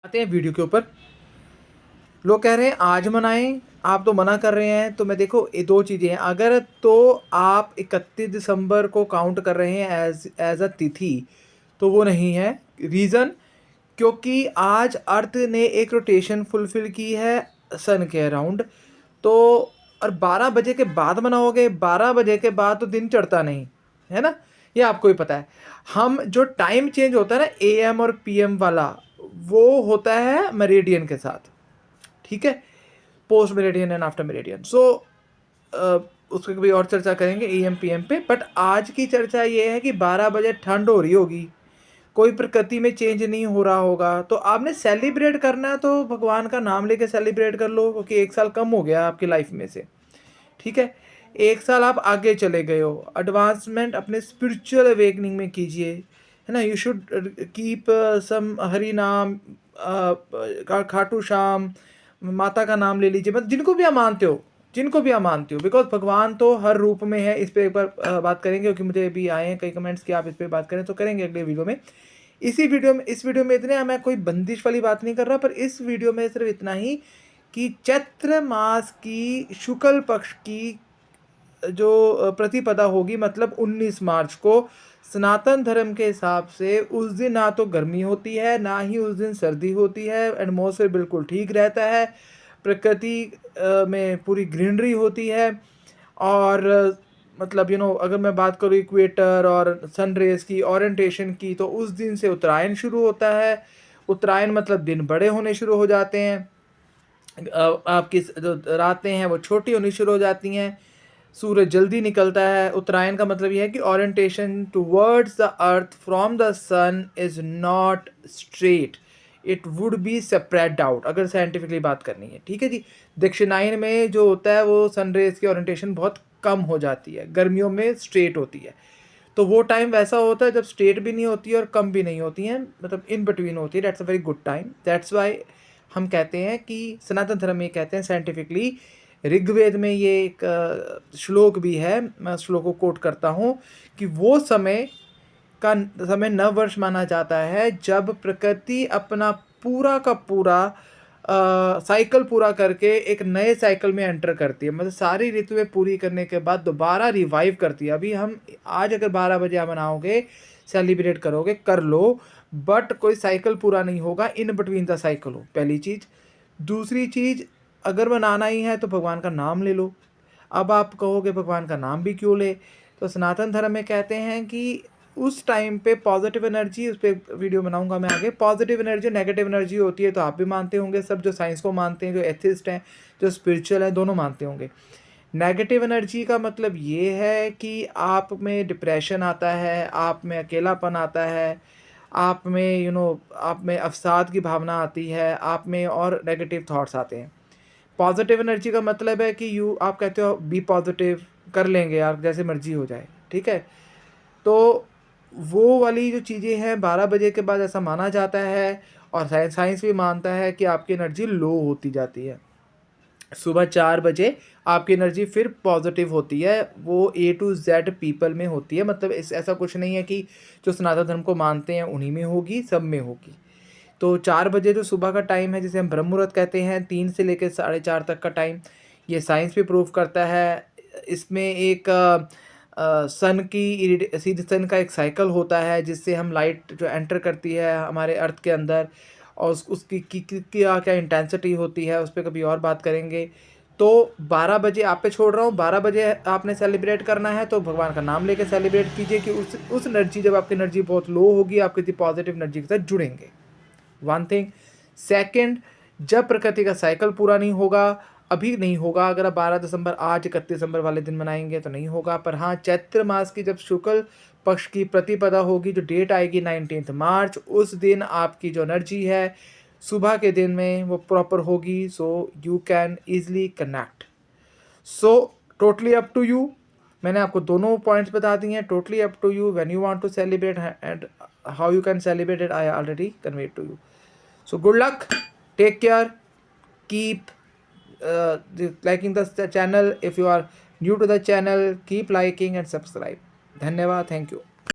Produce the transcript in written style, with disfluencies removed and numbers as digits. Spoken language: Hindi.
आते हैं वीडियो के ऊपर। लोग कह रहे हैं आज मनाएं, आप तो मना कर रहे हैं। तो मैं देखो ये दो चीज़ें हैं। अगर तो आप 31 दिसंबर को काउंट कर रहे हैं एज अ तिथि, तो वो नहीं है। रीज़न, क्योंकि आज अर्थ ने एक रोटेशन फुलफिल की है सन के अराउंड। तो और 12 बजे के बाद मनाओगे, 12 बजे के बाद तो दिन चढ़ता नहीं है ना, ये आपको ही पता है। हम जो टाइम चेंज होता है ना AM और PM वाला, वो होता है मेरिडियन के साथ, ठीक है, post meridian and after meridian. So उस पर कभी और चर्चा करेंगे AM PM पे। बट आज की चर्चा ये है कि 12 बजे ठंड हो रही होगी, कोई प्रकृति में चेंज नहीं हो रहा होगा, तो आपने सेलिब्रेट करना है तो भगवान का नाम लेके सेलिब्रेट कर लो, क्योंकि एक साल कम हो गया आपकी लाइफ में से, ठीक है। एक साल आप आगे चले गए हो, एडवांसमेंट अपने स्पिरिचुअल अवेकनिंग में कीजिए, है ना। You should keep some Hari naam, Khatu Shyam, माता का नाम ले लीजिए, मतलब जिनको भी आप मानते हो, जिनको भी आप मानते हो, बिकॉज भगवान तो हर रूप में है। इस पर एक बार बात करेंगे, क्योंकि मुझे अभी आए हैं कई कमेंट्स कि आप इस पर बात करें, तो करेंगे अगले वीडियो में। इस वीडियो में इतने, मैं कोई बंदिश वाली बात नहीं कर रहा, पर इस वीडियो में सिर्फ इतना ही कि चैत्र मास की शुक्ल पक्ष की जो प्रतिपदा होगी, मतलब 19 मार्च को, सनातन धर्म के हिसाब से उस दिन ना तो गर्मी होती है, ना ही उस दिन सर्दी होती है। एटमॉस्फेयर बिल्कुल ठीक रहता है, प्रकृति में पूरी ग्रीनरी होती है। और मतलब अगर मैं बात करूँ इक्वेटर और सन रेज की ओरिएंटेशन की, तो उस दिन से उत्तरायण शुरू होता है। उत्तरायण मतलब दिन बड़े होने शुरू हो जाते हैं, आपकी जो रातें हैं वो छोटी होनी शुरू हो जाती हैं, सूरज जल्दी निकलता है। उत्तरायण का मतलब यह है कि orientation towards the earth from the sun is not straight, it would be separate out, अगर साइंटिफिकली बात करनी है, ठीक है जी। दक्षिणायन में जो होता है वो सनरेज की ओरिएंटेशन बहुत कम हो जाती है, गर्मियों में स्ट्रेट होती है। तो वो टाइम वैसा होता है जब स्ट्रेट भी नहीं होती है और कम भी नहीं होती हैं, मतलब इन बिटवीन होती है। That's a very good time. That's why हम कहते हैं कि सनातन धर्म में कहते हैं साइंटिफिकली, ऋग्वेद में ये एक श्लोक भी है, मैं श्लोक को कोट करता हूँ, कि वो समय नव वर्ष माना जाता है जब प्रकृति अपना पूरा का पूरा साइकिल पूरा करके एक नए साइकिल में एंटर करती है, मतलब सारी ऋतुएं पूरी करने के बाद दोबारा रिवाइव करती है। अभी हम आज अगर 12 बजे आप मनाओगे, सेलिब्रेट करोगे, कर लो, बट कोई साइकिल पूरा नहीं होगा, इन बिटवीन द साइकिल हो, पहली चीज़। दूसरी चीज़, अगर मनाना ही है तो भगवान का नाम ले लो। अब आप कहोगे भगवान का नाम भी क्यों ले, तो सनातन धर्म में कहते हैं कि उस टाइम पे पॉजिटिव एनर्जी, उस पर वीडियो बनाऊंगा मैं आगे, पॉजिटिव एनर्जी नेगेटिव एनर्जी होती है, तो आप भी मानते होंगे, सब जो साइंस को मानते हैं, जो एथिस्ट हैं, जो स्पिरिचुअल हैं, दोनों मानते होंगे। नेगेटिव एनर्जी का मतलब ये है कि आप में डिप्रेशन आता है, आप में अकेलापन आता है, आप में आप में अवसाद की भावना आती है, आप में और नेगेटिव थॉट्स आते हैं। पॉजिटिव एनर्जी का मतलब है कि आप कहते हो बी पॉजिटिव, कर लेंगे यार, जैसे मर्जी हो जाए, ठीक है। तो वो वाली जो चीज़ें हैं, 12 बजे के बाद ऐसा माना जाता है, और साइंस भी मानता है कि आपकी एनर्जी लो होती जाती है। सुबह 4 बजे आपकी एनर्जी फिर पॉजिटिव होती है, वो A to Z पीपल में होती है, मतलब ऐसा कुछ नहीं है कि जो सनातन धर्म को मानते हैं उन्हीं में होगी, सब में होगी। तो 4 बजे जो सुबह का टाइम है, जिसे हम ब्रह्म मुहूर्त कहते हैं, 3 से लेकर 4:30 तक का टाइम, ये साइंस भी प्रूव करता है। इसमें एक सीधी सन का एक साइकिल होता है, जिससे हम लाइट जो एंटर करती है हमारे अर्थ के अंदर, और उसकी क्या क्या इंटेंसिटी होती है, उस पर कभी और बात करेंगे। तो 12 बजे आप पे छोड़ रहा हूँ, 12 बजे आपने सेलिब्रेट करना है तो भगवान का नाम लेके सेलिब्रेट कीजिए, कि उस एनर्जी, जब आपकी एनर्जी बहुत लो होगी, आप किसी पॉजिटिव एनर्जी के साथ जुड़ेंगे, वन थिंग। सेकेंड, जब प्रकृति का साइकिल पूरा नहीं होगा, अभी नहीं होगा, अगर आप 12 दिसंबर आज 31 दिसंबर वाले दिन मनाएंगे तो नहीं होगा, पर हाँ, चैत्र मास की जब शुक्ल पक्ष की प्रतिपदा होगी, जो डेट आएगी 19 मार्च, उस दिन आपकी जो एनर्जी है सुबह के दिन में वो प्रॉपर होगी, so you can easily connect. So totally up to you, मैंने आपको दोनों पॉइंट्स बता दिए हैं, totally up to you when you want to celebrate, and how you can celebrate it I already conveyed to you. So good luck, take care, keep liking the channel. If you are new to the channel, keep liking and subscribe. धन्यवाद, thank you.